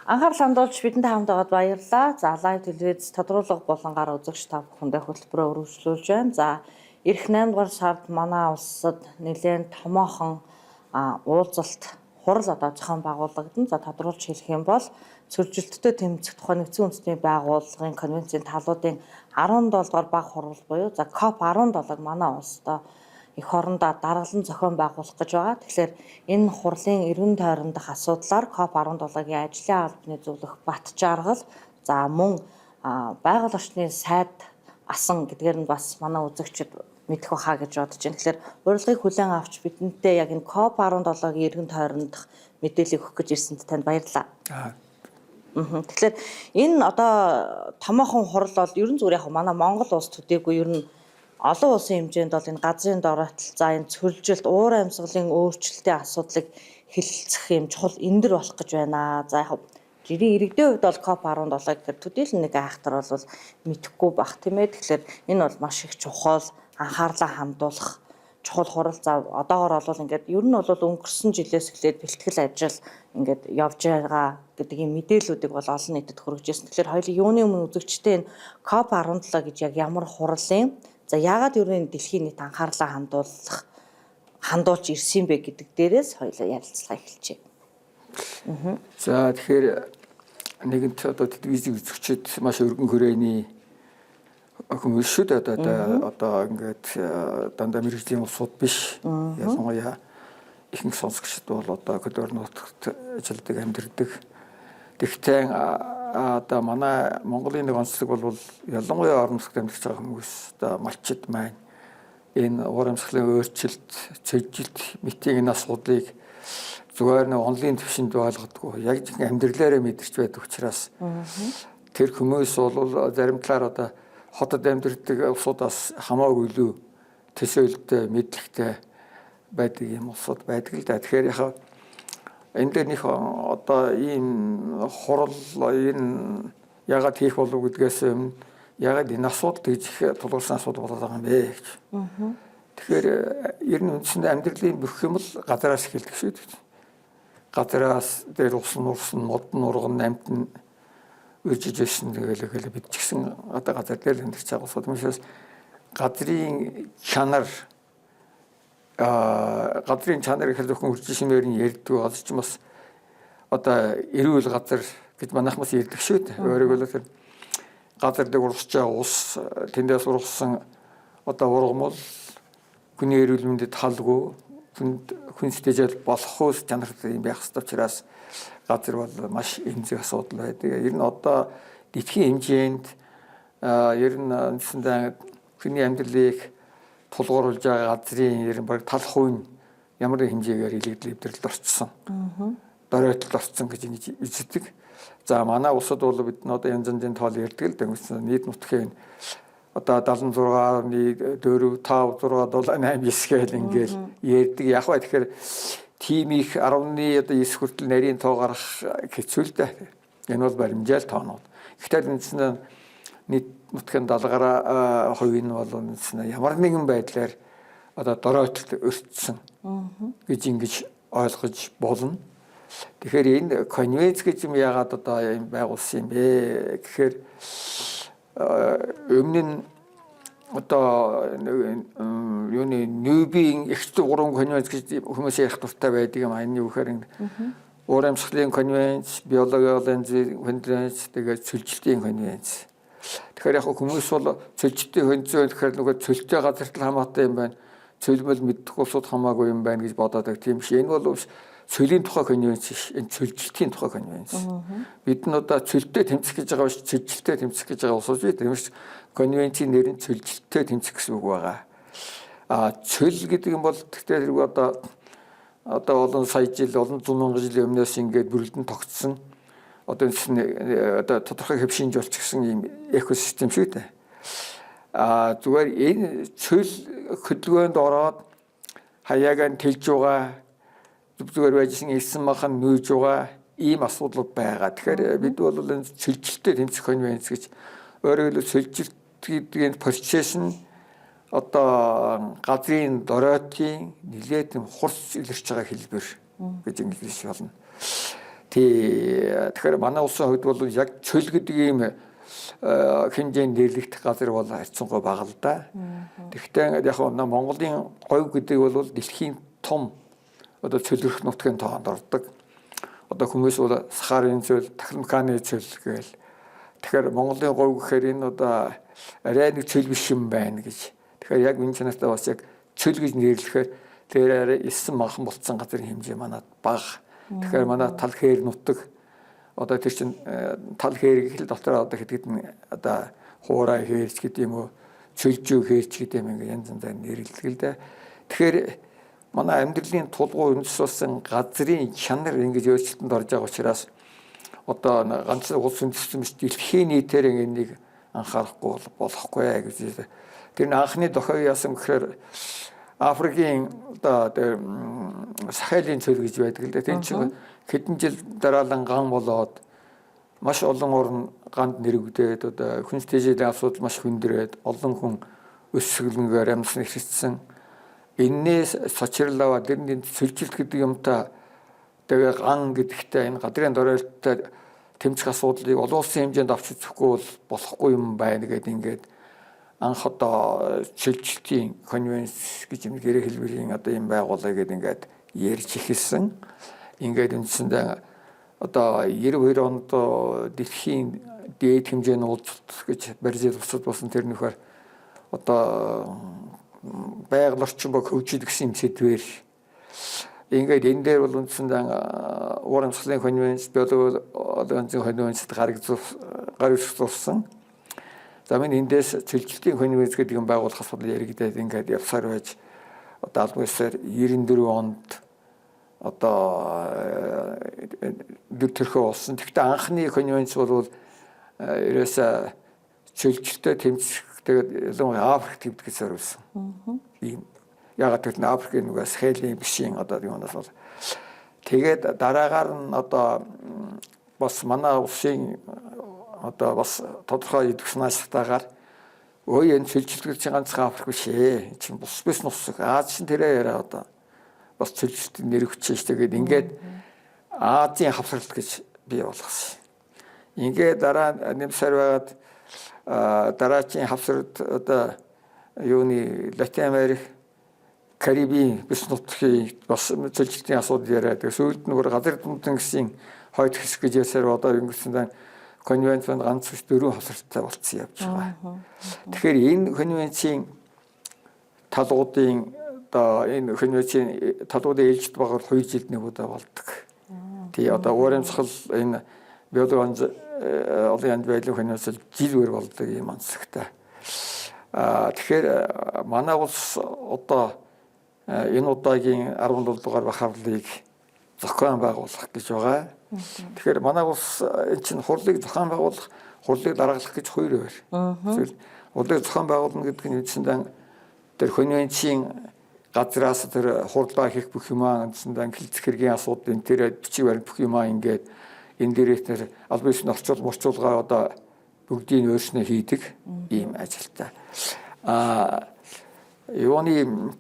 Анхаарал хандуулж бидэнтэй хамт байгаад баярлалаа. За лайв телевиз тодруулга болон гар үзэгч та бүхэндээ хөтөлбөрөөр үргэлжлүүлж байна. За эх 8 дугаар сард манай улсад нэлээд томоохон уулзалт хурал одоо зохион байгуулагдана. За тодруулж хэлэх юм бол цөлжилттэй тэмцэх тухай нэгдсэн үндэсний байгууллагын конвенцийн талуудын 17 дугаар баг хурал буюу за COP 17-г манай улсдаа эх орондоо даргалан зохион байгуулах гэж байгаа. Тэгэхээр энэ хурлын эргэн тойрондох асуудлаар COP 17-гийн ажлын албаны зөвлөх бат жаргал за мөн байгаль орчны сайд асан гэдгээр нь бас манай үзэгчид мэдэх байхаа гэж бодож байна. Тэгэхээр урилгыг хүлээн авч бидэнтэй яг энэ COP 17-гийн эргэн тойрондох мэдээлэл өгөх гэж ирсэнд танд баярлалаа. Тэгэхээр энэ одоо томоохон хурал бол ерөн зүгээр яг манай Монгол улс төдийгүй ер нь олон улсын хэмжээнд бол энэ газрын дороотол за энэ цөлжилт уур амьсгалын өөрчлөлтийн асуудлыг хэлэлцэх юм чухал эндэр болох гэж байна. За яг жирийн иргэдийн хувьд бол COP 17 гэхээр төдийлөн нэг айхтар бол мэдэхгүй бах тийм ээ. Тэгэхээр энэ бол маш их чухал анхаарлаа хандуулах чухал хурал. За одоогоор бол ингээд ер нь бол өнгөрсөн жилээс эхлээд бэлтгэл ажил ингээд явж байгаа гэдэг ийм мэдээллүүдийг бол олон нийтэд хүргэж ирсэн. Тэгэхээр хоёулын юуны өмнө үзэгчтэй энэ COP 17 гэж яг ямар хуралын за яагаад ер нь дэлхийн нийт анхаарлаа хандуулж ирсэн бэ гэдэг дээрээс хоёулаа ярилцлага эхэлжээ. За тэгэхээр нэгэнт одоо телевизийн үзэгчид маш өргөн хүрээний хүмүүс шүү дээ одоо ингээд дандаа мэрэгжлийн улсууд биш. Ялангуяа ихэнх сонсогчид бол одоо хөдөлгөөн нутагт ажилдаг амьдардаг. Тэгтээ одоо манай Монголын нэг онцлог бол ялангуяа орон нутагт амьдарч байгаа хүмүүс одоо малчид маань энэ уур амьсгалын өөрчлөлт, цэжжилт, митийн энэ асуудлыг зүгээр нэг онлайн төвшөнд ойлгодгүй. Яг жинхэнэ амьдралаараа мэдэрч байдаг учраас тэр хүмүүс бол зарим талаар одоо хотод амьдардаг улсуудаас хамаагүй илүү төсөөлөлтөй, мэдлэгтэй байдаг юм улсууд байдаг л да. Тэгэхээр яг энэ дээр нэг одоо ийм хурал энэ ягаад хийх болов гэдгээс өмнө ягаад энэ асуудал гэж их тулгарсан асуудал болоод байгаа юм бэ гэж. Тэгэхээр ер нь үндсэндээ амьдралын бүх юм л газараас эхэлдэг шүү дээ. Газараас дээр усан мод нурган амтэн үржиж байсан тэгэл бид ч гэсэн одоо газар дээр амьдарч байгаа улсууд учраас газрын чанар ихэл зөвхөн үржижмээр нь ярьдаг болж ч бас одоо эрүүл газар гэж манайх бас ярьдаг шүү дээ. Өөрөөр хэлбэл газар дээр ургасч байгаа ус тэндээс ургасан одоо ургамал хүний эрүүл мэндэд халгүй хүн сэтгэжэл болох ус чанартай юм байх ёстой учраас газар бол маш эмзэг асуудал байдаг. Ер нь одоо дэлхийн хэмжээнд ер нь үндсэндээ хүний амьдралыг тулгуурлаж байгаа газрын ер нь баг тал хувь ямар хэмжээгээр илэгдэл эвдрэлд орцсон. Доройтолд орцсон гэж үздэг. За манай улсад бол бид нь одоо янз янзын тоол ярьдаг л да. Нийт нутгийн одоо 76.4 5 6 7 8 9 гэл ингээл ярьдаг. Яг ба тэгэхээр тим их 10-ны одоо 9 хүртэл нарийн тоо гарах хэцүү л да. Энэ бол баримжаал тоонууд. Гэхдээ үндсэндээ нийт нутгийн далгараа хувийн бол үндсэндээ ямар нэгэн байдлаар одоо доройтолд өртсөн гэж ингэж ойлгож болно. Тэгэхээр энэ конвенц гэж юм яагаад одоо юм байгуулсан юм бэ гэхээр өмнө нь одоо юуны нүүбийн эрхт гурван конвенц гэж хүмүүс ярих дуртай байдаг юм. Энэ юу гэхээр уур амьсгалын конвенц, биологийн конвенц, тэгээд цөлжилтийн конвенц. Тэгэхээр яг хүмүүс бол цөлжилтийн конвенц гэхээр нөгөө цөлтэй газартал хамаатай юм байна. Цөлмөл мэддэг улсууд хамаагүй юм байна гэж бодоод байгаа. Тийм шүү. Энэ бол цөлийн тухай конвенц биш. Энэ цөлжилтийн тухай конвенц. Бид нь одоо цөлтэй тэмцэх гэж байгаа биш, цөлжилттэй тэмцэх гэж байгаа улсууд шүү. Тиймээс конвенцийн нэр нь цөлжилттэй тэмцэх гэсэн үг байгаа. Цөл гэдэг юм бол тэгтээ хэрэг одоо олон сая жил, олон зуун мянган жилийн өмнөөс ингээд бүрэлдэн тогтсон. Одоо одоо тодорхой хэвшинж болчихсон юм экосистем шүү дээ. Зүгээр энэ цөл хөдөлгөөнд ороод хаяагаа тэлж байгаа зүгээр байжсэн элсэн махан нүүж байгаа ийм асуудал байгаа. Тэгэхээр бид бол энэ цөлжилттэй тэмцэх конвенц гэж өөрөөр хэлбэл цөлжилт гэдэг энэ процесс нь одоо газрын доройтын нэлээд хурц илэрч байгаа хэлбэр гэж ингэж болно. Тэгэхээр манай улсын хувьд бол яг чөл гэдэг ийм хэмжээнд нэрлэгдэх газар бол харьцангуй бага л да. Тэгэхдээ яг Монголын говь гэдэг бол дэлхийн том одоо чөлөрөх нутгийн тоонд ордог. Одоо хүмүүс бол сахарын чөл, техниканы чөл гээл. Тэгэхээр Монголын говь гэхээр энэ одоо арай нэг чөл биш юм байна гэж. Тэгэхээр яг энэ чанартай бас яг чөл гэж нэрлэхээр тэр арай 9 махан болцсон газрын хэмжээ манад бага. Тэгэхээр манай тал хээр нутаг одоо тэр чин тал хээр гэх л дотор одоо хэдгэд нь одоо хуурай хээрч гэдэг юм уу, чөлжүү хээрч гэдэг юм ингээ янз янзаар нэрлэдэг л да. Тэгэхээр манай амьдралын тулгуур үндэс болсон газрын чанар ингэж өөрчлөлтөнд орж байгаа учраас одоо ганц улс үндэстэн биш дэлхийн нийтээр энийг анхаарахгүй болохгүй гэж. Тэр анхны дохой яасан гэхээр Африкийн одоо Сахалийн цөл гэж байдаг л да. Тэн чинь хэдэн жил дараалан ган болоод маш олон орн ганд нэрвдээд одоо хүнс тэжээлийн асуудал маш хүндрээд олон хүн өсгөлнгээр амьсгал ихссэн. Энээс сочирлава дэрний цөлжилт гэдэг юмтай тэгээ ган гэдэгтэй энэ гадрын доройлттой тэмцэх асуудлыг олон улсын хэмжээнд авч үзэхгүй бол болохгүй юм байна гэдэг ингээд анх одоо чөлжилтийн конвенц гэж юм гэрээ хэлбэрийн одоо юм байгуулъя гэдэг ингээд ярьж эхэлсэн. Ингээд үндсэндээ одоо 92 онд дэлхийн дээд хэмжээний уулзалт гэж Бразил улсад болсон тэр нөхөр одоо байгаль орчин баг хөгжиж гэсэн сэдвээр ингээд энэ дээр бол үндсэндээ урамсгалын конвенц, биологийн конвенцэд гаргажуулсан. За миний эндээс цөлжилтийн конвенц гэдэг юм байгуулах асуудал яригдээд ингээд явсаар байж одоо албан ёсоор 94 онд одоо дөр төрхөө болсон. Тэгэхдээ анхны конвенц бол ерөөсө чөлжилтөд тэмцэх тэгээд Африкт тэмцэх зориулсан. Ийм ягаад гэвэл Африкийн нөгөө Сахалийн бишийн одоо юунаас бол тэгээд дараагаар нь одоо бас манай улсын одоо бас тодорхой идэвхнээстэйгээр ой энэ чөлжилт чинь ганцхан Африк биш ээ. Чинь бус бус нус. Аз чинь тэрэ яриа одоо бас чөлжилтийн нэр хүчтэй тэгээд ингээд Азийн хавсралт гэж бий болгосон. Ингээд дараа нэмсээр байгаад дараачийн хавсралт одоо юуны Латин Америк, Карибын бүс нутгийн бас чөлжилтийн асуудал яриад сүүлд нь газар дүнтэн гэсэн хойд хэсэг гэж ясаар одоо ингэсэн конвенцэнд ганц 4 хавсралтай болцсон явж байгаа. Тэгэхээр энэ конвенцийн талуудын одоо энэ конвенцийн талуудын ээлжид байгаа 2 жилд нэг удаа болдог. Тэгээ одоо урамсгал энэ биологи олон янз байдлын конвенц жилээр болдог юм онцлогтой. Тэгэхээр манай улс одоо энэ удаагийн 17 дугаар бахарлыг зохион байгуулах гэж байгаа. Тэгэхээр манай улс энэ чинь хурлыг зохион байгуулах, хурлыг дараалах гэж 2 өөр. Эсвэл хурлыг зохион байгуулна гэдэг нь үндсэндээ тэр конвенцийн газраас тэр хурлаа хийх бүх юмаа үндсэндээ хилцэх хэргийн асуудал энэ тэр бичиг баримт бүх юмаа ингээд энэ дээрээ тэр албан ёсны орчуулгаа одоо бүгдийг өөрснөө хийдэг ийм ажилтай. Юуны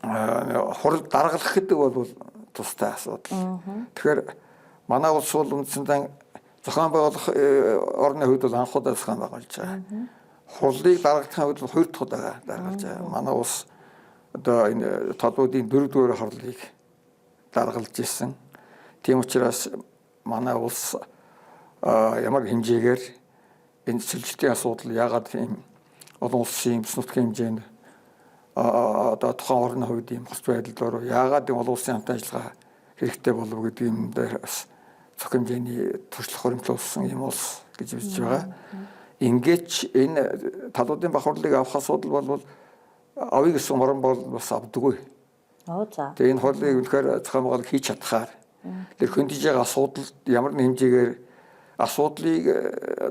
хурал даргалах гэдэг бол тустай асуудал. Тэгэхээр манай улс бол үндсэндээ зохион байгуулах орны хувьд бол анх удаа зохион байгуулж байгаа. Хурлыг даргалахын хувьд 2 дахь удаа даргалж байгаа. Манай улс одоо энэ талуудын 4 дугаар хурлыг даргалж ирсэн. Тийм учраас манай улс ямар хэмжээгээр энэ чөлжилтийн асуудал яагаад ийм олон улсын бүс нутгийн хэмжээнд одоо тухайн орны хувьд ийм хурц байдал руу яагаад олон улсын хамт ажиллагаа хэрэгтэй болов гэдэг юм дээр бас зөв хэмжээний туршлага хөрөмтлүүлсэн юм улс гэж үзэж байгаа. Ингээд энэ талуудын бах хурлыг авах асуудал бол авъя гэсэн морон бол бас авдаггүй. За. Тэгээ энэ хурлыг үнэхээр зохион байгуулалт хийж чадхаар тэр хөндиж байгаа асуудалд ямар нэг хэмжээгээр асуудлыг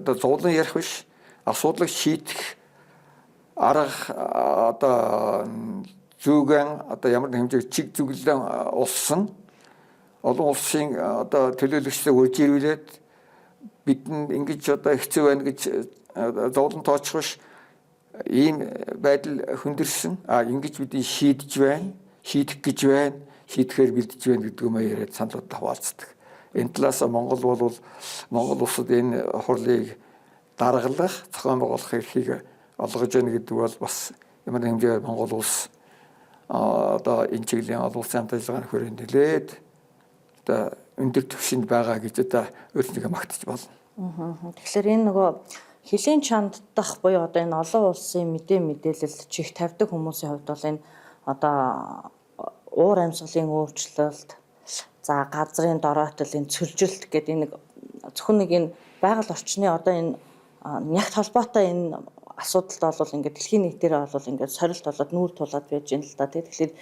одоо зовлон ярих биш, асуудлыг шийдэх арга одоо зүгэн одоо ямар нэг хэмжээгээр чиг зүглэн улсан олон улсын одоо төлөөлөгчдөө үрж ирүүлээд бидэнд ингэж одоо хэцүү байна гэж зовлон тооцох биш, ийм байдал хүндэрсэн. Ингэж бидний шийдэж байна, шийдэх гэж байна, шийдэхээр бэлдэж байна гэдэг юм яриад саналуудаа хуваалцдаг. Энэ талаас Монгол бол Монгол улсад энэ хурлыг даргалах, зохион байгуулах эрхийг олгож байна гэдэг бол бас ямар нэг хэмжээгээр Монгол улс одоо энэ чиглэлийн олон улсын хамт ажиллагааны хүрээнд нэлээд одоо өндөр түвшинд байгаа гэж одоо өөрсдөө магтаж болно. Тэгэхээр энэ нөгөө хилийн чанддах буюу одоо энэ олон улсын мэдээлэл чих тавьдаг хүмүүсийн хувьд бол энэ одоо уур амьсгалын өөрчлөлт, за газрын дороойтол, энэ цөлжилт гэдэг энэ зөвхөн нэг энэ байгаль орчны одоо энэ нягт холбоотой энэ асуудалд бол ингээд дэлхийн нийтээр бол ингээд сорилт болоод нүүр тулаад байж байна л да. Тэгэхээр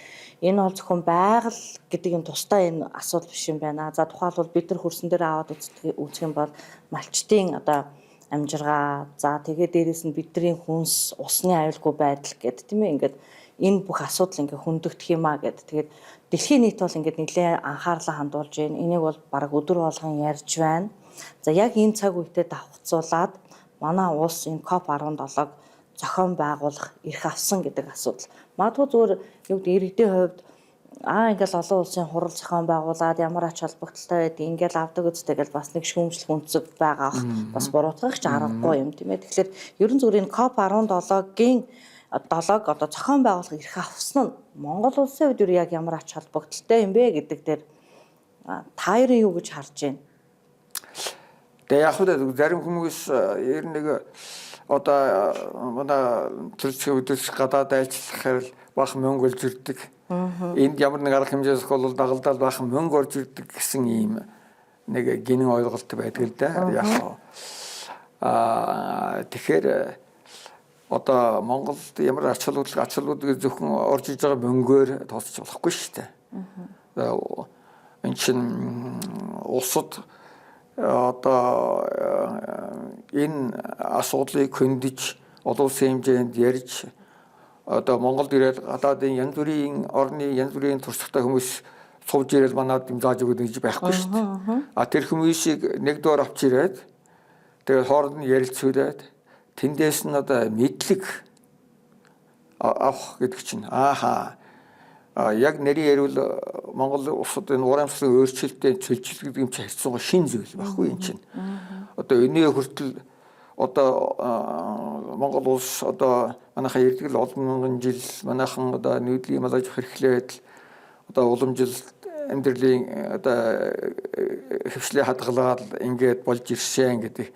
энэ бол зөвхөн байгаль гэдэг юм тусдаа энэ асуудал биш юм байна. За тухайлбал бид нар хөрсөн дээр аваад үзэх юм бол малчтын одоо амжиргаа, за тэгээд дээрэс нь бидний хүнс, усны аюулгүй байдал гэдэг тийм ээ, ингээд энэ бүх асуудал ингээд хөндөгдөх юм а гэдэг. Тэгээд дэлхийн нийт бол ингээд нэлээд анхаарлаа хандуулж байна. Энийг бол баг өдөр болгон ярьж байна. За яг энэ цаг үедээ давхцуулаад манай улс энэ COP17-г зохион байгуулах эрх авсан гэдэг асуудал. Магадгүй зүгээр юу гэдэг иргэдийн хувьд ингээл олон улсын хурал зохион байгуулад ямар ач холбогдолтой байдаг ингээл авдаг үстэй гэж бас нэг шүүмжлэх үнцэг байгаа ах бас буруутгах ч аргагүй юм тийм ээ. Тэгэхээр ерөн зүгээр энэ COP17-гийн 7-г одоо зохион байгуулах эрх авсан нь Монгол улсын хувьд яг ямар ач холбогдолтой юм бэ гэдэг дээр та хоёрын юу гэж харж байна? Тэгээ яг хөө зарим хүмүүс ер нэг одоо манай төрөлхтний өдөрс гадаад ажиллахаар бахан мөнгө олж ирдэг. Энд ямар нэг арга хэмжээс бол дагалдаад бахан мөнгө орж ирдэг гэсэн ийм нэг гинэн ойлголт байдаг л да. Яг тэгэхээр одоо Монголд ямар ач холбогдол зөвхөн орж иж байгаа мөнгөөр тооцож болохгүй шүү дээ. Энэ чинь улсад одоо энэ асуудлыг хөндөж олон улсын хэмжээнд ярьж одоо Монголд ирээд гадаадын янз бүрийн орны янз бүрийн туршлагатай хүмүүс сууж ирээд манад юм зааж өгöd гэж байхгүй шүү дээ. Тэр хүмүүсийг нэгдүгээр авч ирээд тэгээд хооронд нь ярилцуулаад тэндээс нь одоо мэдлэг авах гэдэг чинь яг нэрийн ярил Монгол улсад энэ уур амьсгалын өөрчлөлтөд цөлжилт гэдэг юм чи харьцангуй шин зүйл байхгүй юм чинь. Одоо өнөө хүртэл одоо Монгол улс одоо манайхаа ирдэг л олон мянган жил манайхан одоо нүүдлийн малаж хэрхлээд одоо уламжилт амьдралын одоо хөвшлээ хадгалаад ингээд болж ирсэн гэдэг.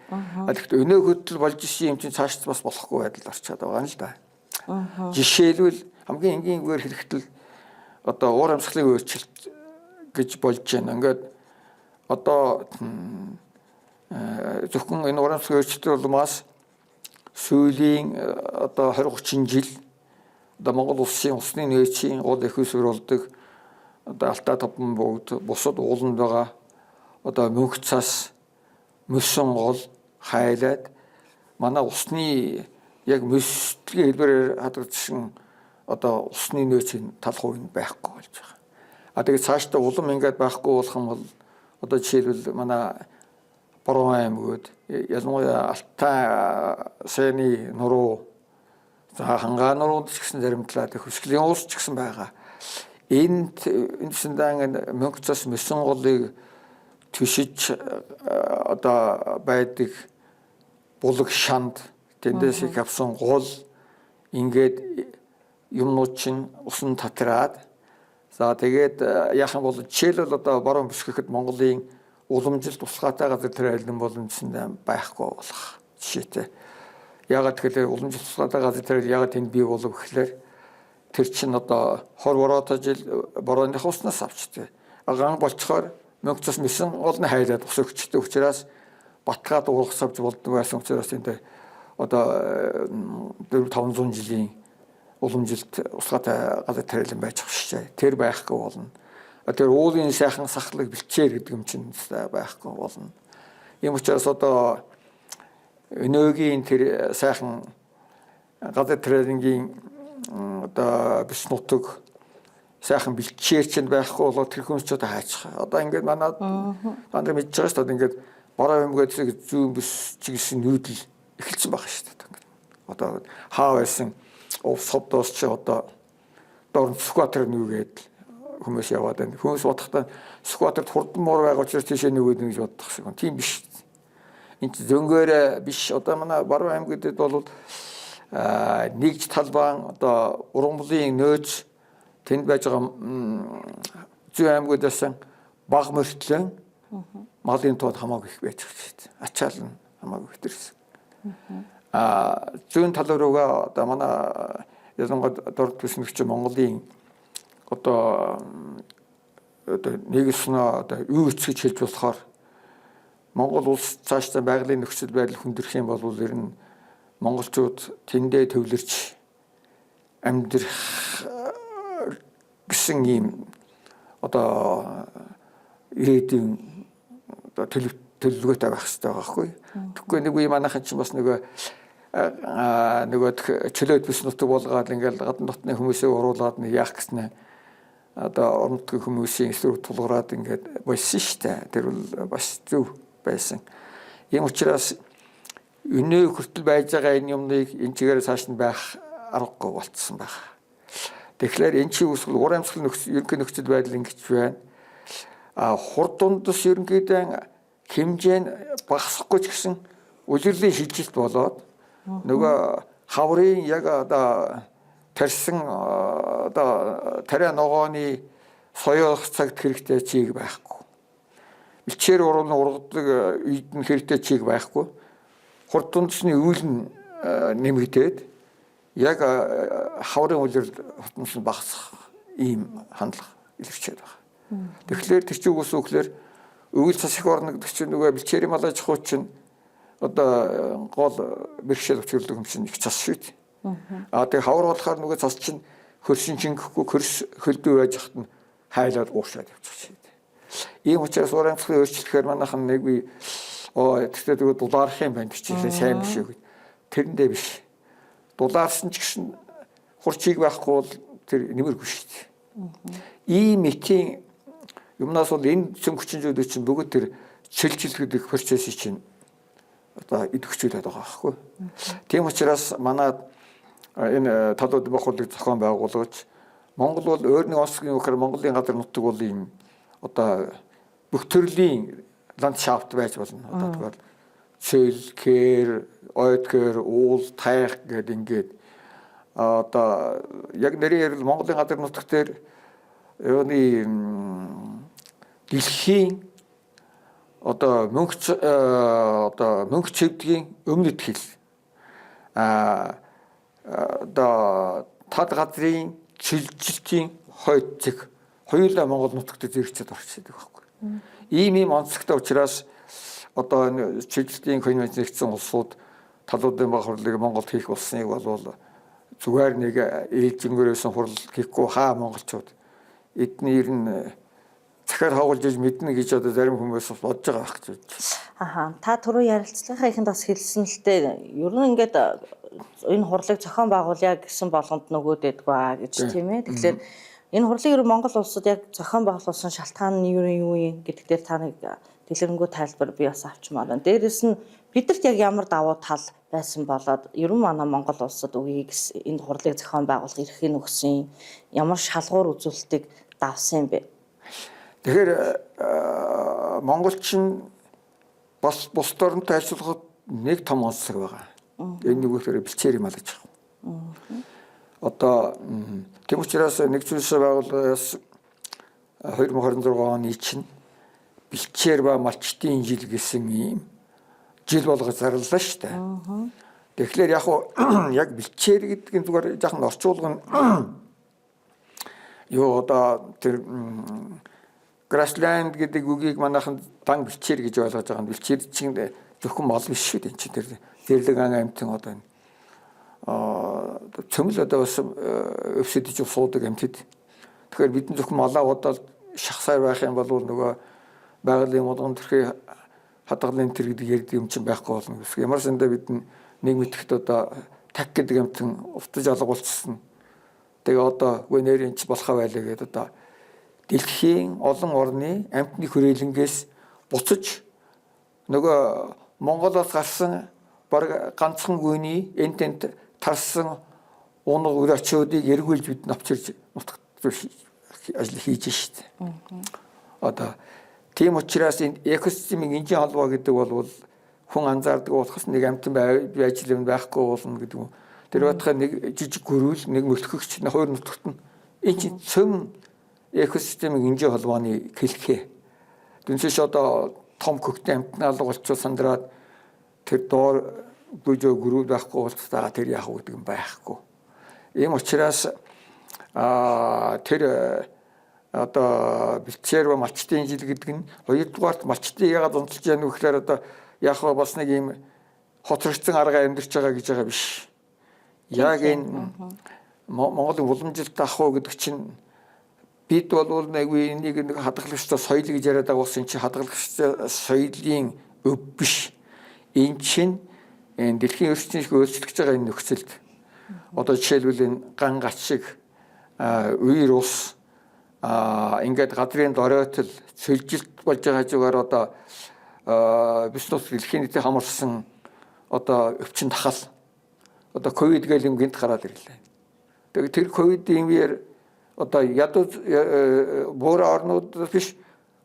Тэгэхдээ өнөө хүртэл болж ирсэн юм чинь цааш бас болохгүй байдал орчаад байгаа юм л да. Жишээлбэл хамгийн энгийнгээр хэрэгтэл одоо уур амьсгалын өөрчлөлт гэж болж байна. Ингээд одоо зөвхөн энэ уур амьсгалын өөрчлөлт болмаас сүүлийн одоо 20-30 жил одоо Монгол улсын усны нөөцийн гол их усүр болдог одоо Алтай топон бүгд бусад ууланд байгаа одоо мөнх цас мөсөн гол хайлаад манай усны яг мөсөлтгийн хэлбэрээр хадгалсан одоо усны нөөцийн тал хувь нь байхгүй болж байгаа. Тэгээд цаашдаа улам ингээд байхгүй болох юм бол одоо жишээлбэл манай Бороо аймагуд ялангуяа Алтай сайны нуруу за Хангаа нуруунд ч гэсэн заримтлаад хөсгөлийн уус ч гэсэн байгаа. Энд сэндэн мөнх цас мөсөн голыг төшиж одоо байдаг булаг шанд тэндээс их авсан гол ингээд юмнууд чинь усан татраад за тэгээд яахан бол жишээлбэл одоо борон бүсгэхэд Монголын уламжилт тусгаатай газар тэр айлын боломжтой байхгүй болох жишээтэй. Ягаад тэгэхээр уламжилт тусгаатай газар тэр ягаад тэнд бий болов гэхлээр тэр чинь одоо 20 жил борооных уснаас авчтэй. Агаан болцохоор мөнх цас мэсэн олны хайлаад ус өгчтэй учраас батгаад уурах савж болдог байсан учраас энэ одоо 400-500 жилийн уламжилт усгаатай газар тариалан байж авчжээ. Тэр байхгүй болно. Тэр уулын сайхан сахлаг бэлчээр гэдэг юм чинь байхгүй болно. Ийм учраас одоо өнөөгийн тэр сайхан газар тариалангийн одоо биш нутаг сайхан бэлчээр чинь байхгүй болоо тэр хүмүүс ч одоо хайчих. Одоо ингээд манад бандэр мэдж байгаа шүү дээ. Ингээд бороо юмгээд зүүн бүс чигсэн нүүдэл эхэлсэн байгаа шүү дээ. Одоо хаа байсан Овсходоос ч одоо Дорнцгватер нүгээд хүмүүс яваад байна. Хүмүүс бодохдоо Сүхбаатарт хурдан муур байгаа учраас тийшээ нөгөөд гэж боддог шиг байна. Тийм биш. Энд зөнгөөр биш. Одоо манай Баруун аймагт бол нэгж талбайн одоо ургамлын нөөц тэнд байж байгаа зүүн аймагудаас баг мөртлөө малын тууд хамаагүй их байж байгаа шүү дээ. Ачаал нь хамаагүй хэтэрсэн. Зүүн тал руугаа одоо манай ялангуяа дорд төснөгч Монголын одоо нэгснэ одоо юу гэж хэлж болохоор Монгол улс цаашдаа байгалийн нөхцөл байдал хүндрэх юм бол ер нь монголчууд тэндээ төвлөрч амьдрах гэсэн юм одоо ирээдүйн одоо төлөвлөгөөтэй байх хэрэгтэй байгаа байхгүй. Тэгэхгүй нэг үе манайхан ч бас нөгөө чөлөөт бүс нутаг болгоод ингээл гадна дотны хүмүүсээ уруулаад нэг яах гэснэ одоо орон нутгийн хүмүүсийн эсрэг тулгараад ингээд болсон штэ. Тэр бол бас зөв байсан. Ийм учраас өнөө хүртэл байж байгаа энэ юмныг энэ чигээр цааш нь байх аргагүй болцсон байна. Тэгэхээр энэ чи үсгэл ур амьсгал ерөнхий нөхцөл байдал ингэж байна. Хурд дундас ерөнхийдөө хэмжээ нь багасахгүй ч гэсэн улирлын шилжилт болоод нөгөө хаврын яг одоо тарьсан одоо тариа ногооны соёолох цагт хэрэгтэй чиг байхгүй. Ичээр уралны ургадаг үед нь хэрэгтэй чиг байхгүй. Хурд дундасны үйл нь нэмэгдээд яг хаврын улирал хутмас нь багасах ийм хандлага илэрчээд байна. Тэгэхээр тэр чинь үсвэхлээр өвөл цас их орно гэдэг чинь нөгөө бэлчээрийн мал аж ахуй чинь одоо гол бэрхшээл өчрөлдөг юм чинь их цас шүү дээ. Тэгээ хавар болохоор нөгөө цас чинь хөршин чингэхгүй хөрс хөлдөө байж хат нь хайлаад уушаад явчих шүү дээ. Ийм учраас ур амьсгалын өөрчлөлтөөр манайхан нэг би тэгтээ нөгөө дулаарх юм байна гэж хэлээ сайн биш үү. Тэрэндээ биш. Дулаарсан ч гэсэн хурцыг байхгүй бол тэр нэмэргүй шүү дээ. Ийм метийн юмнаас бол энэ цөм хүчинжүүд чинь бүгд тэр шилжилт гэдэг процессыг чинь одоо идэвхжүүлээд байгаа байхгүй. Тийм учраас манай энэ талууд бохолыг зохион байгуулж Монгол бол өөр нэг онцлогийн үхээр Монголын газар нутаг бол ийм одоо бүх төрлийн ландшафт байж болно. Одоо тэгэхээр цэл, кэр, ойдгэр, уул, тайх гэдэг ингээд одоо яг нэрээр Монголын газар нутаг дээр юуны дэлхийн одоо мөнгө цэвдгийн өмнөд хил одоо тад газрын шилжилтийн хойд зэг хоёулаа Монгол нутагт зэрэгцээд орчиход байгаа байхгүй. Ийм онцлогтой учраас одоо шилжилтийн конвенц нэгдсэн улсууд талуудын баг хурлыг Монголд хийх болсныг бол зүгээр нэг ээлжингээрсэн хурал хийхгүй хаа монголчууд эднэр нь захаар хавуулж мэднэ гэж одоо зарим хүмүүс бодож байгаа байх гэж байна. Та түрүү ярилцлагынхаа ихэнд бас хэлсэн л дээ. Ер нь ингээд энэ хурлыг зохион байгуулъя гэсэн болгонд нөгөөд байдгаа гэж тийм ээ. Тэгэхээр энэ хурлыг ер нь Монгол улсад яг зохион байгуулсан шалтгаан нь юу юм гэдэг дээр та нэг дэлгэрэнгүй тайлбар би бас авчмаар байна. Дээрээс нь бидэрт яг ямар давуу тал байсан болоод ер нь манай Монгол улсад үгийг энэ хурлыг зохион байгуулах эрхийг өгсөн ямар шалгуур үзүүлэлтийг давсан юм бэ? Тэгэхээр монголчин бас бус орнтой ажиллахад нэг том онцлог байгаа. Энэ нэггээр бэлчээр юм алж байгаа. Одоо тийм учраас нэг зүйлсээ байгуулаас 2026 оны чинь бэлчээр ба малчтын жил гэсэн ийм жил болгож зарлалаа шүү дээ. Тэгэхээр яг бэлчээр гэдэг нь зүгээр жоохон орчуулгын юу одоо тэр grassland гэдэг үгийг манайхан дан бэлчээр гэж ойлгож байгаа нь бэлчээр чинь зөвхөн мал биш шүү дээ. Тэр зэрлэг амтын одоо цөмөл одоо бас өвсөдөж суудаг амтд. Тэгэхээр бид зөвхөн малаа удаад шахсаар байх юм бол нөгөө байгалийн болгон төрхий хадгалын тэр гэдэг ярьдаг юм чинь байхгүй болно гэсэн. Ямар сандаа бид нэг мэтгэд одоо так гэдэг амтан устж алгуулсан. Тэгээ одоо үгүй нэрийн ч болохоо байлаа гэдэг одоо дэлхийн олон орны амтны хүрээлэнгээс буцаж нөгөө Монголоос гарсан баг ганцхан үений энтэнд тарсан унаг үр очиодыг эргүүлж бид навчирч нутагт ажил хийж штэ. Одоо тийм учраас энэ экосистемийн энгийн холбоо гэдэг бол хүн анзаардаг болохос нэг амтан байж л байхгүй болно гэдэг юм. Тэр байтахаа нэг жижиг гөрүүл нэг мөлтгөгч хоёр нутагт нь энэ чинь цөм экосистемийн энгийн холбооны хэлхээ. Дүнсээс одоо том хөгтөн амтнаа болцоо сандраад тэр доор бүжөө гөрүүл байхгүй болцоо тэр яах вэ гэдэг юм байхгүй. Ийм учраас тэр одоо бэлчээр ба малчтын жил гэдэг нь хоёрдугаарт малчтыг яагаад онцолж яах вэ гэхээр одоо яг бас нэг юм хоцрогдсон арга амьдарч байгаа гэж байгаа биш. Яг энэ Монголын уламжилт ах уу гэдэг чинь бид бол нэг энийг хадгалагчтай соёл гэж яриад байгаа болсон чи хадгалагчтай соёлын өв биш. Энэ чинь дэлхийн ертөнцийг өөрчлөж байгаа энэ нөхцөлд одоо жишээлбэл энэ ган гач шиг үер ус ингээд газрын доройтол цөлжилт болж байгаа зүгээр одоо биш тус дэлхийн нийтэд хамарсан одоо өвчин тахал одоо ковид гэх юм гинт гараад ирлээ. Тэгээд тэр ковидын үеэр одоо ядуу буураа орнууд биш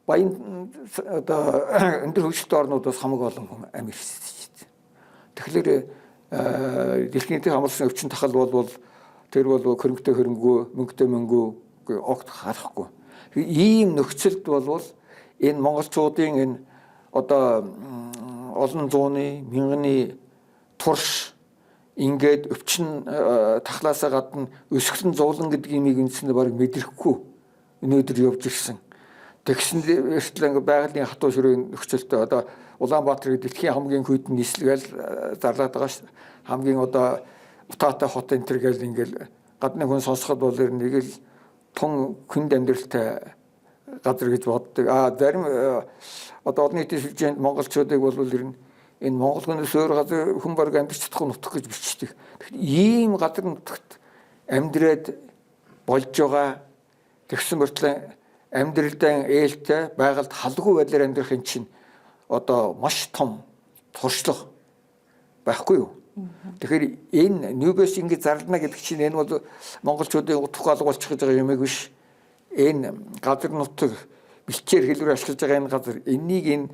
баян одоо өндөр хөгжилтэй орнуудаас хамаг олон хүн амьдсан шүү дээ. Тэгэхээр дэлхийн нийтэд хамарсан өвчин тахал бол тэр бол хөрөнгөтэй хөрөнгөө, мөнгөтэй мөнгөө огт харахгүй. Ийм нөхцөлд бол энэ монголчуудын энэ одоо олон зууны мянганы турш ингээд өвчин тахлаасаа гадна өсгөлн зовлон гэдэг имийг үндсэндээ барыг мэдрэхгүй өнөөдөр явж ирсэн. Тэгсэн эртэл ингээд байгалийн хатуу ширээ нөхцөлтөө одоо Улаанбаатар дэлхийн хамгийн хүйтэн нийслэл зарлаад байгаа ш. Хамгийн одоо утаатай хот энэ төр гэл ингээд гадны хүн сонсоход бол нэг л тун хүнд амьдралтай газар гэж боддог. Зарим одоо олон нийтийн сүлжээнд монголчуудыг бол энэ Монгол хүнээс өөр газар хүн бараг амьдарч чадахгүй нутаг гэж бичдэг. Тэгэхээр ийм газар нутагт амьдраад болж байгаа тэгсэн мөртлөө амьдралдаа ээлтэй байгальд халгүй байдлаар амьдрахын чинь одоо маш том туршлага байхгүй юу? Тэгэхээр энэ нүүбэс ингэ зарлана гэдэг чинь энэ бол монголчуудын утга алга болчих гэж байгаа юм биш. Энэ газар нутаг бэлчээр хэлбэр ашиглаж байгаа энэ газар энийг энэ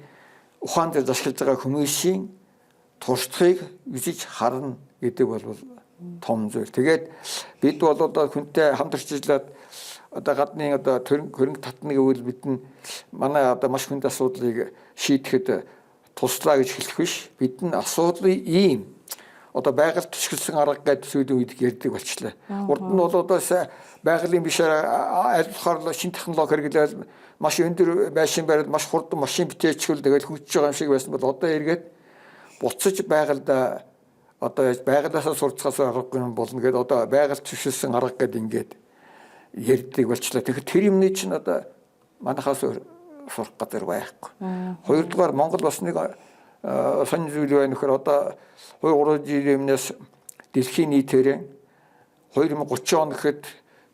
ухаанд ашиглаж байгаа хүмүүсийн туршлагыг үзэж харна гэдэг бол том зүйл. Тэгээд бид бол одоо хүнтэй хамтарч ажиллаад одоо гадны одоо хөрөнгө татна гэвэл бид нь манай одоо маш хүнд асуудлыг шийдэхэд туслаа гэж хэлэх биш. Бид нь асуудлыг ийм одоо байгальд төсгөлсөн арга гэдэг сүүлийн үед ярьдаг болчлаа. Урд нь бол одоо байгалийн биш айлтгахаар шинэ технологи хэрэглээл маш өндөр байшин бариад маш хурдан машин бүтээчихвэл тэгэл хүчж байгаа юм шиг байсан бол одоо эргээд буцаж байгальд одоо байгалиасаа сурцгаас аргагүй юм болно гэдэг одоо байгальд төсгөлсөн арга гэдэг ингээд ярьдаг болчлаа. Тэгэхээр тэр юмны чинь одоо манайхаас сурах газар байхгүй. Хоёрдугаар Монгол бас нэг сонь зүйл байна нөхөр одоо 2-3 жилээс дэлхийн нийтээр 2030 он гэхэд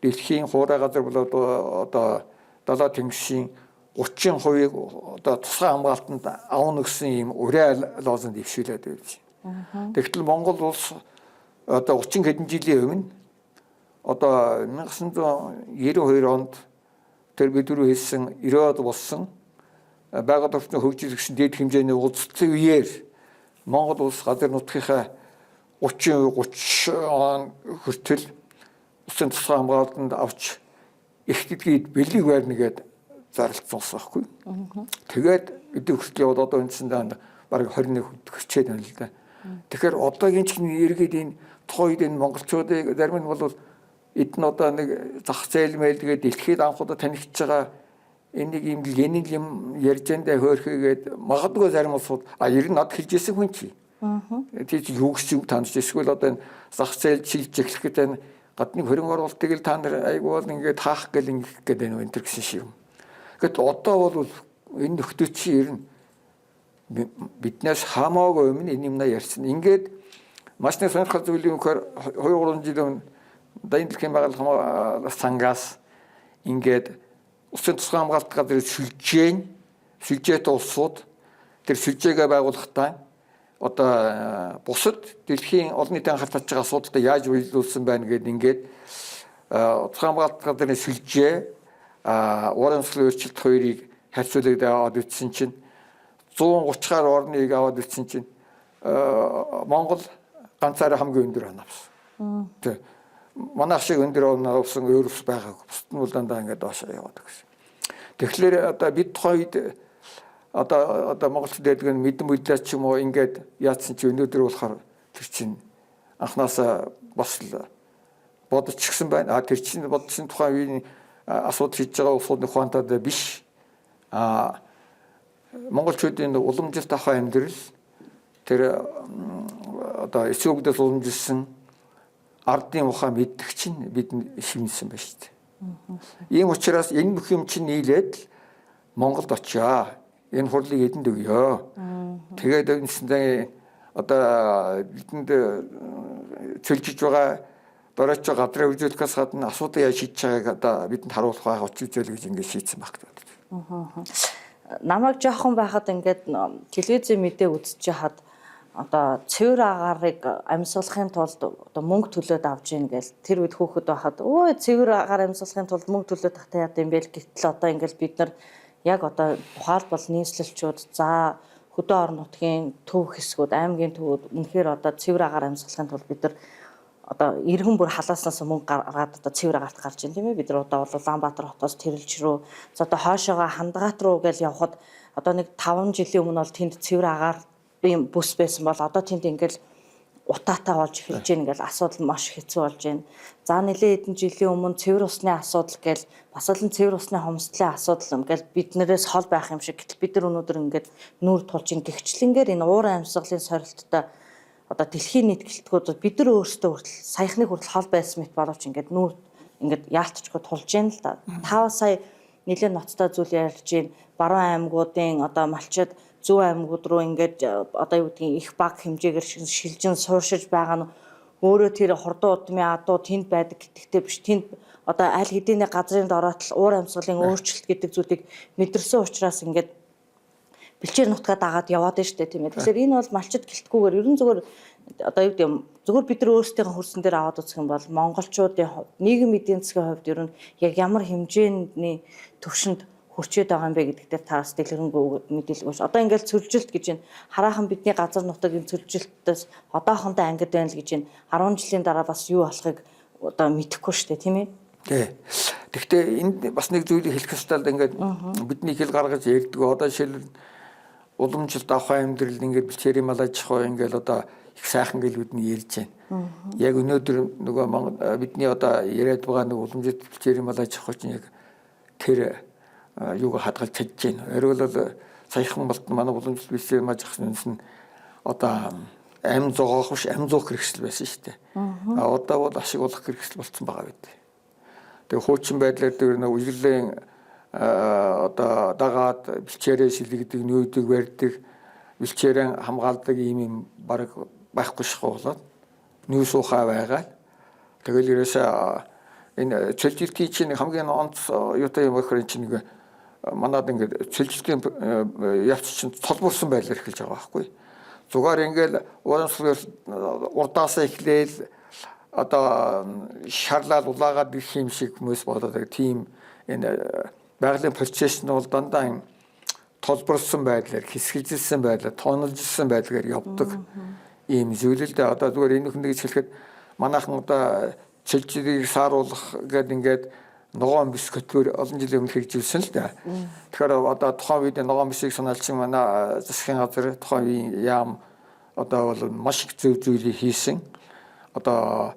дэлхийн хуурай газар бол одоо далаа тэнгисийн 30%-ийг одоо тусгай хамгаалтанд авна гэсэн ийм урай лозунд дэвшүүлээд байж байна. Тэгтэл Монгол улс одоо 30 хэдэн жилийн өмнө одоо 1992 онд тэр бидний хэлсэн 90-ад болсон байгаль орчны хөгжил гэсэн дэд хэмжээний уулзалтын үеэр Монгол улс газар нутгийнхаа 30 он хүртэл усын тусгай хамгаалтанд авч их гэдгийг бэлэг байрна гэд зарлцсан байхгүй. Тэгээд эдгээр хүртэл яваад одоо үндсэндээ бараг 21 хүчээд байна л да. Тэгэхээр одоогийн чинь эргээд энэ тухайд энэ монголчуудыг зарим нь бол эдэн одоо нэг зах зээл мэлгээд дэлхийд анхудаа танигдж байгаа энийг юм ленин юм ярьж байндаа хөөрхөгээд магадгүй зарим улсууд ер нь над хэлж ирсэн хүн чи. Тэгээд юу гэж танд эсвэл одоо энэ зах зээл шилж эхлэхэд энэ гадны хөрөнгө оруулалтыг л та нар айгүй бол ингээд таах гэл ингэх гээд байна энэ төр гэсэн шиг юм. Гэт одоо бол энэ нөхдөд чи ер нь биднээс хамаагүй өмнө энэ юмнаа ярьсан. Ингээд маш нэг сонирхол зүйл юм гэхээр 2-3 жил өмнө дайны дэлхийн байгууллага сангаас ингээд усын тусгай хамгаалалт газрын сүлжээтэй улсууд тэр сүлжээгээ байгуулахдаа одоо бусад дэлхийн олон нийтийн анхаарч байгаа асуудалтай яаж биелүүлсэн байна гэдэг ингээд тусгай хамгаалалт газрын сүлжээ урамсгалын өөрчлөлт хоёрыг харьцуулаад аваад үзсэн чинь 130 гаруй орныг аваад үзсэн чинь Монгол ганцаараа хамгийн өндөр оноо авсан. Тэг. Манайх шиг өндөр оноо авсан өөр ус байгаагүй. Бусд нь бол дандаа ингээд доошоо яваад гэсэн. Тэгэхээр одоо бид тухайд одоо монголчууд гэдэг нь мэдэн бүлдээ ч юм уу ингээд яатсан чи өнөөдөр болохоор тэр чинь анханасаа бас л бодчихсон байна. Тэр чинь бодсон тухайн үеийн асуудал хийж байгаа улсууд ухаантайд биш. Монголчуудын уламжлалт авах амьдрал тэр одоо эцэгүүдээс уламжилсан ардын ухаан мэддэг чинь бид шивнэсэн байна шүү дээ. Ийм учраас энэ бүх юм чинь нийлээд Монголд очиа. Энэ хурлыг эдэнд өгөө. Тэгээд үнэндээ одоо бидэнд цөлжиж байгаа дөрөж гадрын үзүүлэхээс гадна асуудал яаж шийдэж байгааг одоо бидэнд харуулах байгаа очиж үзэл гэж ингээд шийдсэн баг. Намайг жоохон байхад ингээд телевизийн мэдээ үзэж хаад одоо цэвэр агаарыг амьсгалахын тулд одоо мөнгө төлөөд авч ийн гэл тэр үед хөөхд байхад өө цэвэр агаар амьсгалахын тулд мөнгө төлөөд тахтай яа гэм бэл гэтэл одоо ингээд бид нар яг одоо ухаалбал нийслэлчүүд за хөдөө орон нутгийн төв хэсгүүд аймгийн төвүүд үнэхээр одоо цэвэр агаар амьсгалахын тулд бид нар одоо иргэн бүр халааснаас мөнгө гаргаад одоо цэвэр агаарт гарч ийн тийм ээ бид нар одоо Улаанбаатар хотоос Тэрэлж рүү за одоо хоошоогоо Хандагаат руу гэл явхад одоо нэг 5 жилийн өмнө бол тэнд цэвэр агаар ийм бүс байсан бол одоо тэнд ингээл утаатай болж эхэлж гин ингээл асуудал маш хэцүү болж байна. За нэлээд хэдэн жилийн өмнө цэвэр усны асуудал гээл бас л цэвэр усны хомсдлын асуудал ингээл биднээс хол байх юм шиг. Гэтэл бид нар өнөөдөр ингээд нүүр тулж ин гихчлэнгээр энэ уурын амьсгалын сорилттой одоо дэлхийн нийт гэлтгүүд бид нар өөрсдөө хүртэл саяхны хүртэл хол байсан мэт боловч ингээд нүүр ингээд яалтчгүй тулж гин л да. 5 сая нэлээд ноцтой зүйл ярьж гин баруун аймагуудын одоо малчид зүүн аймагуд руу ингээд одоо юу гэдгийг их баг хэмжээгээр шилжин сууршиж байгаа нь өөрөө тэр хурдан удмын адуу тэнд байдаг гэдэгтэй биш. Тэнд одоо аль хэдийн газрын дороотл уур амьсгалын өөрчлөлт гэдэг зүйлийг мэдэрсэн учраас ингээд бэлчээр нутгаа дагаад яваад байна шүү дээ тийм ээ. Тэгэхээр энэ бол малчид гэлтгүүгээр ерөн зүгээр одоо юу гэдэг зүгээр бид нар өөрсдийнхээ хөрсөн дээр аваад үзэх юм бол монголчуудын нийгэм эдийн засгийн хувьд ерөн яг ямар хэмжээний төвшөнд хүрчээд байгаа юм бэ гэдэг дээр таас дэлгэрэнгүй мэдээлэлгүй. Одоо ингээл цөлжилт гэж байна. Хараахан бидний газар нутгийн цөлжилтээс одоохондоо ангид байна л гэж байна. 10 жилийн дараа бас юу болохыг одоо мэдэхгүй шүү дээ, тийм ээ. Тий. Гэхдээ энд бас нэг зүйлийг хэлэх ёстой л ингээд бидний хэл гаргаж ярьдаг. Одоо жишээлбэл уламжлалт авах амьдрал ингээд бэлчээрийн мал аж ахуй ингээд одоо их сайхан гэлүүд нь ярьж байна. Яг өнөөдөр нөгөө бидний одоо яриад байгаа нэг уламжлалт бэлчээрийн мал аж ахуй чинь яг тэр юуг хадгалж чадж байна. Ерөөл бол саяхан болт манай уламжлалт бэлчээрийн мал аж ахуйн нь одоо ам зогоох биш ам зоох хэрэгсэл байсан шүү дээ. Одоо бол ашиг болох хэрэгсэл болсон байгаа бид. Тэгээ хуучин байдлаар дээр нэг үйлрэлийн одоо дагаад бэлчээрээ шилэгдэг нүүдийг барьдаг бэлчээрэн хамгаалдаг юм баг байхгүй шахуу болоод нүүс ухаа байгаа. Тэгэл ерөөсөө энэ цөлжилтийн чинь хамгийн онц юутай юм бохор чинь нэг манад ингээд цөлжилтийн явц чинь толборсон байлаар эхэлж байгаа байхгүй. Зүгээр ингээд урдаасаа эхлээл одоо шарлал улаагаад ирэх юм шиг хүмүүс болоод тийм энэ байгалийн процесс нь бол дандаа толборсон байдлаар хэсгэлжилсэн байдлаар тоонолжилсан байдлаар явдаг ийм зүйл л дээ. Одоо зүгээр энэ хүнийг хэлэхэд манайхан одоо цөлжилтийг сааруулах гэдэг ингээд ногоон бис хөтгөр олон жилийн өмнө хэрэгжүүлсэн л дээ. Тэгэхээр одоо тухайн үед ногоон бисийг санаалсан манай засгийн газар тухайн үеийн яам одоо бол маш их зөв зүйлийг хийсэн. Одоо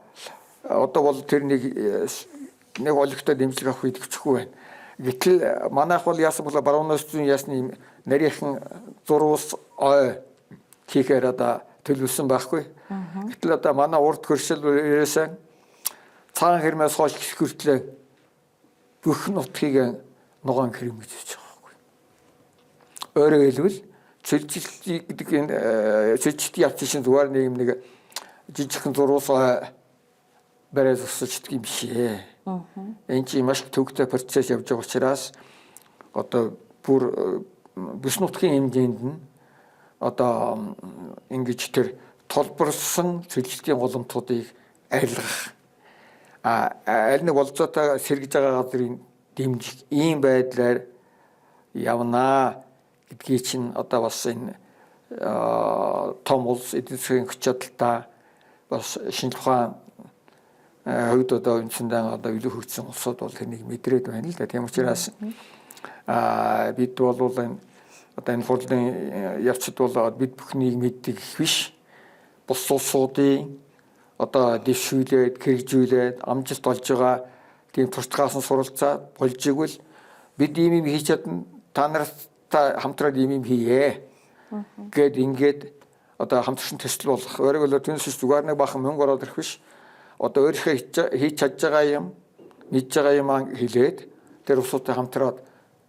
бол тэр нэг олигтой дэмжлэг авах үед хэцүү байна. Гэтэл манайх бол яасан бол баруунаас зүүн ясны нарийнхан зурвус ой хийхээр одоо төлөвлөсөн байхгүй. Гэтэл одоо манай урд хөршил ерөөсөн цагаан хэрмээс хойш хүртлээ бүх нутгийг ногоон хэрэг гэж хэлж байгаа байхгүй. Өөрөөр хэлбэл цөлжилт гэдэг энэ цөлжилт явц шин зүгээр нэг жижигхэн зурвус барай зогсож идэх юм биш ээ. Энэ чинь маш төвөгтэй процесс явж байгаа учраас одоо бүр бүс нутгийн хэмжээнд нь одоо ингэж тэр толборсон цөлжилтийн голомтуудыг арилгах аль нэг болцоотой сэргэж байгаа газрын дэмжих ийм байдлаар явнаа гэдгийг чинь одоо бас энэ том улс эдийн засгийн хүч чадалтай бас шинжлэх ухаан хувьд одоо үндсэндээ одоо илүү хөгжсөн улсууд бол тэнийг мэдрээд байна л да. Тийм учраас бид бол энэ одоо энэ хурлын явцад бол бид бүхнийг мэддэг их биш. Бус улсуудын одоо дэвшүүлээд, хэрэгжүүлээд амжилт олж байгаа тийм туршлагаас нь суралцаад болж игэл бид ийм хийж чадна, та нартай хамтраад ийм хийе гэд ингээд одоо хамтрагчны төсөл болох. Өөрөөр хэлбэл түүнээс зүгээр нэг бахан мөнгө ороод ирэх биш. Одоо өөрийнхөө хийж чадж байгаа юм, мэдж байгаа юм хэлээд тэр улсуудтай хамтраад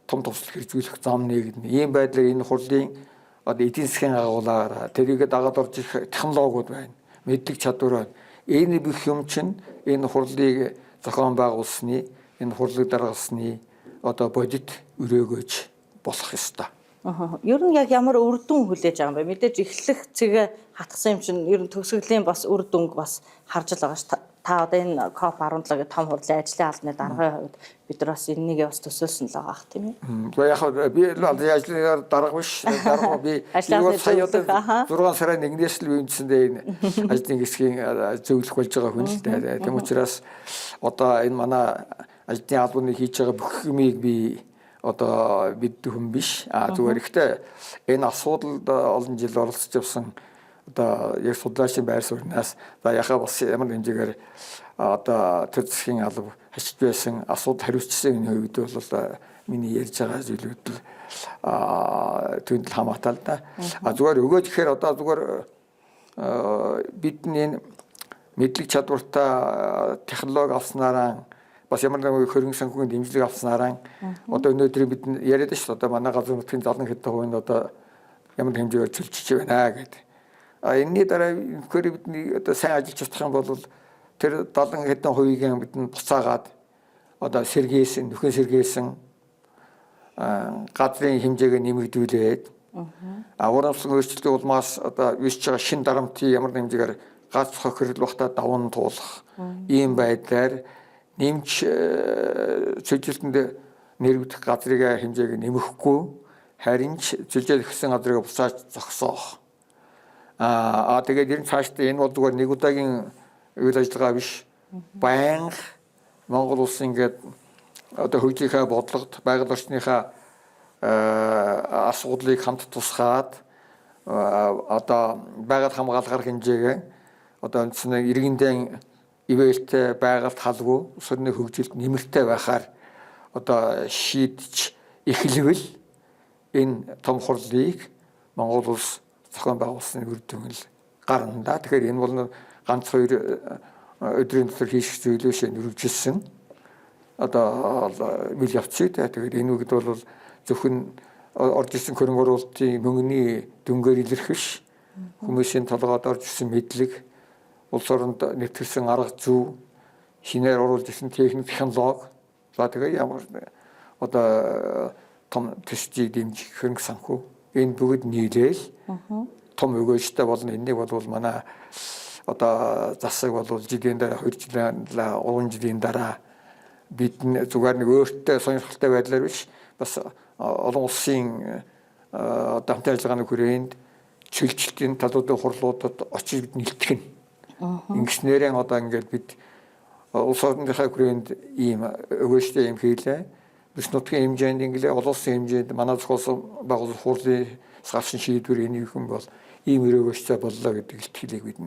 том тусал хэрэгжүүлэх зам нэгнэ. Ийм байдлаар энэ хурлын одоо эдийн засгийн агуулгаар тэрийгэ дагаад орж ирэх технологиуд байна. Мэдлэг чадвар байна. Энэ бүх юм чинь энэ хурлыг зохион байгуулсны, энэ хурлыг даргалсны одоо бодит өрөөгөөж болох ёстой. Ер нь яг ямар үр дүн хүлээж байгаа юм бэ? Мэдээж эхлэх цэгээ хатгсан юм чинь ер нь төгсгөлийн бас үр дүнг бас харж л байгаа ш. Та одоо энэ COP17 гэх том хурлын ажлын албаны даргын хувьд бид нар бас энэнийг бас төсөөлсөн л байгаа ах тийм ээ. Гэхдээ яг би л ажлын дарга биш. Дарга би сая одоо 6 сарын 1-ээс л үндсэндээ энэ ажлын хэсгийн зөвлөх болж байгаа хүн л дээ. Тийм учраас одоо энэ манай ажлын албаны хийж байгаа бүх юмыг би одоо мэддэг хүн биш. Зүгээр ихтэй энэ асуудалд олон жил оролцож явсан одоо яг судлаачийн байр сууриас яхаа бас ямар хэмжээгээр одоо төр засгийн алба хашиж байсан асуудал хариуцсан энэ үед бол миний ярьж байгаа зүйлүүд л түүнд хамаатай л да. Зүгээр өгөөж гэхээр одоо зүгээр бидний энэ мэдлэг чадвартай технологи авснараа бас ямар нэг хөрөнгө санхүүгийн дэмжлэг авснараа одоо өнөөдөр бид яриад шүү дээ. Одоо манай газар нутгийн залан хэдэн хувийн одоо ямар хэмжээгээр чөлжиж байна гэдэг. Энэний дараа өнөхөр бидний одоо сайн ажиллаж чадах юм бол тэр 70 хэдэн хувийн бидний буцаагаад одоо сэргээсэн, нөхөн сэргээсэн газрын хэмжээг нэмэгдүүлээд урамсан өөрчлөлтийн улмаас одоо үүсэж байгаа шин дарамтын ямар хэмжээгээр гац хохирол бахта даван туулах ийм байдлаар нэмж чөлжилтэнд нэрвдэх газрын хэмжээг нэмэхгүй харин ч чөлжил ихсэн газрыг буцааж зогсоох. Тэгээд ер нь цаашдаа энэ бол зүгээр нэг удаагийн үйл ажиллагаа биш. Байнга Монгол улс ингээд одоо хөгжийнхаа бодлогод байгаль орчныхаа асуудлыг хамт тусгаад одоо байгаль хамгаалахар хэмжээгээ одоо үндсэндээ иргэндээ ивэлтэй байгальд халгүй сөрний хөгжилд нэмэртэй байхаар одоо шийдэж эхлэвэл энэ том хурлыг Монгол улс зохион байгуулсны үр дүн л гарна да. Тэгэхээр энэ бол ганц хоёр өдрийн дотор хийх зүйлөөс нөрвжилсэн одоо мэл явцыг тэгээд энэ үед бол зөвхөн орж ирсэн хөрөнгө оруулалтын мөнгөний дүнгээр илэрх биш. Хүмүүсийн толгойд орж ирсэн мэдлэг, улс оронд нэвтэрсэн арга зүй, шинээр оруулж ирсэн техник технологи за тэгээд ямар одоо том төсчийг дэмжих хөрөнгө санхүү энэ бүгд нийлээл том өгөөжтэй болно. Энийг бол манай одоо засаг бол жилийн дараа 2 жилийн 3 жилийн дараа бид зүгээр нэг өөртөө сонирхолтой байдлаар биш бас олон улсын одоо хамт ажиллагааны хүрээнд чөлжилтийн талуудын хурлуудад очиж бид нэлтгэн. Ингэснээрээ одоо ингээд бид улс орныхаа хүрээнд ийм өгөөжтэй юм хийлээ. Бүс нутгийн хэмжээнд инглээ олон улсын хэмжээнд манай зохиолсон байгуулах хурлын савшин шийдвэр энэ юм бол ийм өрөөгөөстэй боллоо гэдэг илтгэлийг бид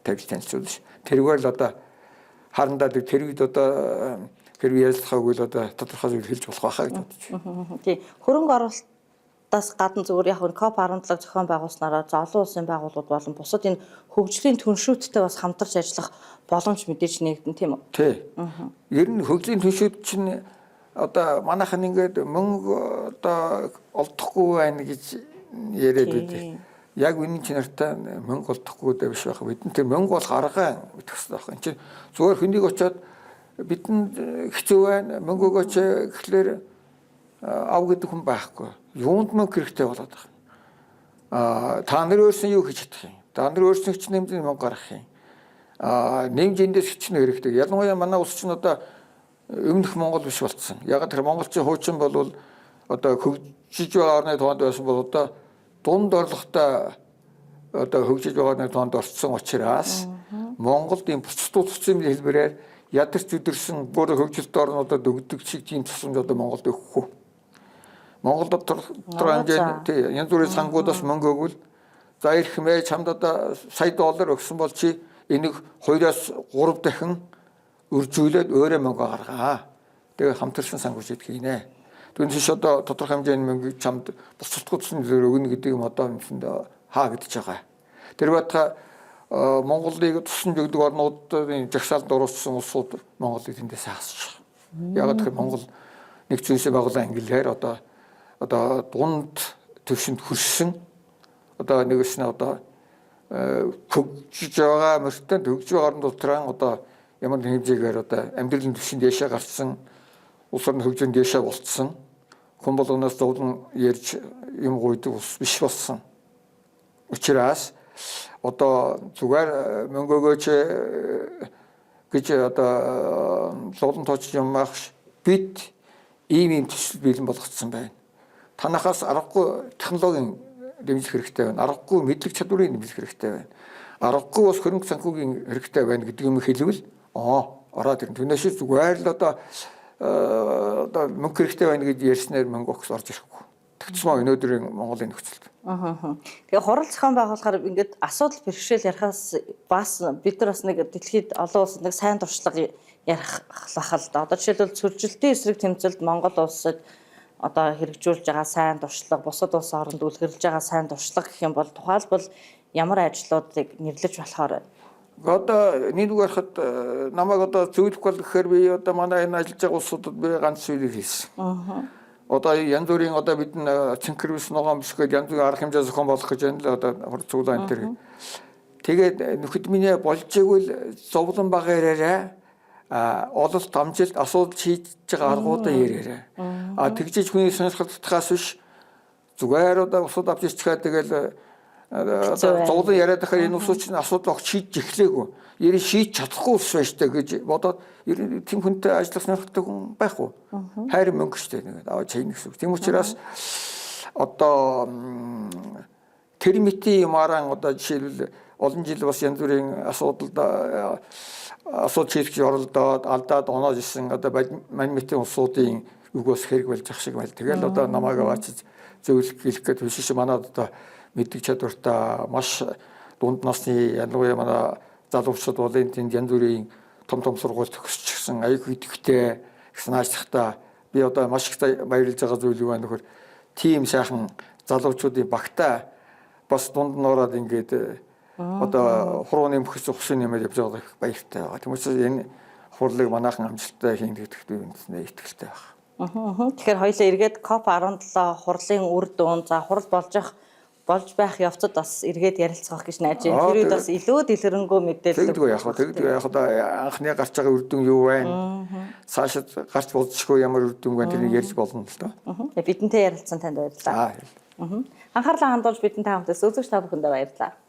тавьж танилцуулж. Тэргээр л одоо харандаа тэр үед одоо хэрвээ ярилцахаагүй л одоо тодорхой зүйл хэлж болох байхаа гэж бодож байна. Тийм. Хөрөнгө оруулалтаас гадна зүгээр яг COP17 зохион байгуулснараа олон улсын байгууллагууд болон бусад энэ хөгжлийн түншүүдтэй бас хамтарч ажиллах боломж мэдээж нэгдэн тийм үү? Тий. Ер нь хөгжлийн түншүүд чинь одоо манайхан ингээд мөнгө одоо олдохгүй байна гэж яриад байдаг. Яг үнэн чанартай мөнгө олдохгүй дээ биш байх. Бидний тэр мөнгө бол арга мэдэх хэрэгтэй байх. Энд чинь зүгээр хүнийг очиод бидэнд хэцүү байна мөнгө өгөөч гэхлээр ав гэдэг хүн байхгүй. Юунд мөнгө хэрэгтэй болоод байна. Та нар өөрсдөө юу хийж чадах юм? Та нар өөрсдөө ч нэмж мөнгө гаргах юм. Нэмж эндээс ч хэрэгтэй. Ялангуяа манай улс чинь одоо өмнөх Монгол биш болцсон. Яг тэр монголчууд хуучин бол одоо хөгжиж байгаа орны тоонд байсан бол одоо дунд орлоготой одоо хөгжиж байгаа орны тоонд орсон учраас Монголд ийм буцтуу цуцын хэлбэрээр ядарч үдэрсэн бүр хөгжилт орнуудад өгдөг шиг тийм тусламж одоо Монголд өгөхгүй. Монголд тодорхой хэмжээний янз бүрийн сангуудаас мөнгө өгвөл за ирэх мэй чамд одоо сая доллар өгсөн бол чи энийг 2-оос 3 дахин үржүүлээд өөрөө мөнгө гаргаа. Тэгээ хамтарсан санхүүжилт хийнэ. Түүнээс одоо тодорхой хэмжээний мөнгө чамд буцалтгүй тусламж өгнө гэдэг юм одоо юмсанд хаа гэдэж байгаа. Тэр байтга Монголыг тусламж өгдөг орнуудын жагсаалд оруулсан улсууд Монголыг тэндээс хасчих. Яг тэгэхээр Монгол нэг зүйлсээ байгуулан ангиллаар одоо дунд төвшөнд хүрсэн одоо нэгээс нь одоо хөгжиж байгаа мөртөө хөгжиж байгаа орнд ултран одоо ямар нэг хэмжээгээр одоо амьдралын түвшинд дэшээ гарсан улс орны хөгжинд дэшээ болцсон хүн болгоноос зовлон ярьж юм гуйдаг ус биш болсон. Учираас одоо зүгээр мөнгө өгөөч гэж одоо зовлон тоочж юм аах бид ийм төсөл бэлэн болгоцсон байна. Танахаас аргагүй технологийн дэмжих хэрэгтэй байна. Аргагүй мэдлэг чадварын дэмжих хэрэгтэй байна. Аргагүй бас хөрөнгө санхүүгийн хэрэгтэй байна гэдэг юм хэлвэл ороод ирнэ. Түүнээс зүгээр л одоо мөнгө хэрэгтэй байна гэж ярьснээр мөнгө өгөх орж ирэхгүй. Тэгцмаа өнөөдрийн Монголын нөхцөлд. Тэгээ хурал зохион байгуулахаар ингээд асуудал бэрхшээл ярихаас бас бид нар бас нэг дэлхийд олон улсад нэг сайн туршлага ярих л да. Одоо жишээлбэл сүржилтийн эсрэг тэмцэлд Монгол улсад одоо хэрэгжүүлж байгаа сайн туршлага, бусад улс хооронд үлгэрлэж байгаа сайн туршлага гэх юм бол тухайлбал ямар ажлуудыг нэрлэж болохоор одоо нэгдүгээр харахад намайг одоо зөвлөх бол гэхээр би одоо манай энэ ажиллаж байгаа улсуудад би ганц зүйлийг хийсэн. Одоо янз бүрийн одоо бид цэнхэрвс ногоон бисгээд янз бүрийн арга хэмжээ зохион болгох гэж байна л одоо хурцуулаа энэ төр. Тэгээд нөхөд минь болж игэл зовлон бага яриараа ололт амжилт асуудал шийдэж байгаа аргуудаа яриараа. Тэгжиж хүний сонирхолтойгоос биш зүгээр одоо усууд авч ирчихээ тэгэл зовлон яриад байхаар энэ усууч асуудал огт шийдэж эхлэегүй. Ер нь шийдэж чадахгүй ус байж та гэж бодоод тийм хүнтэй ажиллах сонирхолтой хүн байхгүй. Хайр мөнгө штэ нэг аваад чинь гэсэн. Тийм учраас одоо термитийн юмаран одоо жишээлбэл олон жил бас янз бүрийн асуудалд асуудал шийдэж оролдоод алдаад оноож исэн одоо манимитийн улсуудын үгөөс хэрэг болж ах шиг байл. Тэгэл одоо намайг аваач зөвлөх хэлэх гэдэг биш манад одоо мэддэг чадвартай маш дунд насны ялангуяа манай залуучууд бол энд янз бүрийн том сургууль төгсчихсэн аяг идэвхтэй санаачтай би одоо маш их баярлж байгаа зүйл юу вэ нөхөр тийм сайхан залуучуудын багтаа бас дунд нь ороод ингээд одоо хурууны мөхс ухсын нэмээд явж байгаа их баяртай байгаа. Тэгмээс энэ хурлыг манайхан амжилттай хийнэ гэдэгт би үнэснээ итгэлтэй байна. Тэгэхээр хоёулаа эргээд COP17 хурлын үр дүн за хурал болж байх явцад бас эргээд ярилцах гэж найж байна. Тэр үед бас илүү дэлгэрэнгүй мэдээлэл тэгдэг яг одоо анхны гарч байгаа үр дүн юу вэ? Цаашид гарч болзошгүй ямар үр дүн вэ тэрийг ярьж болно л доо. Бидэнтэй ярилцсан танд баярлалаа. Анхаарлаа хандуулж бидэнтэй хамтаас үзэгч та бүхэндээ баярлалаа.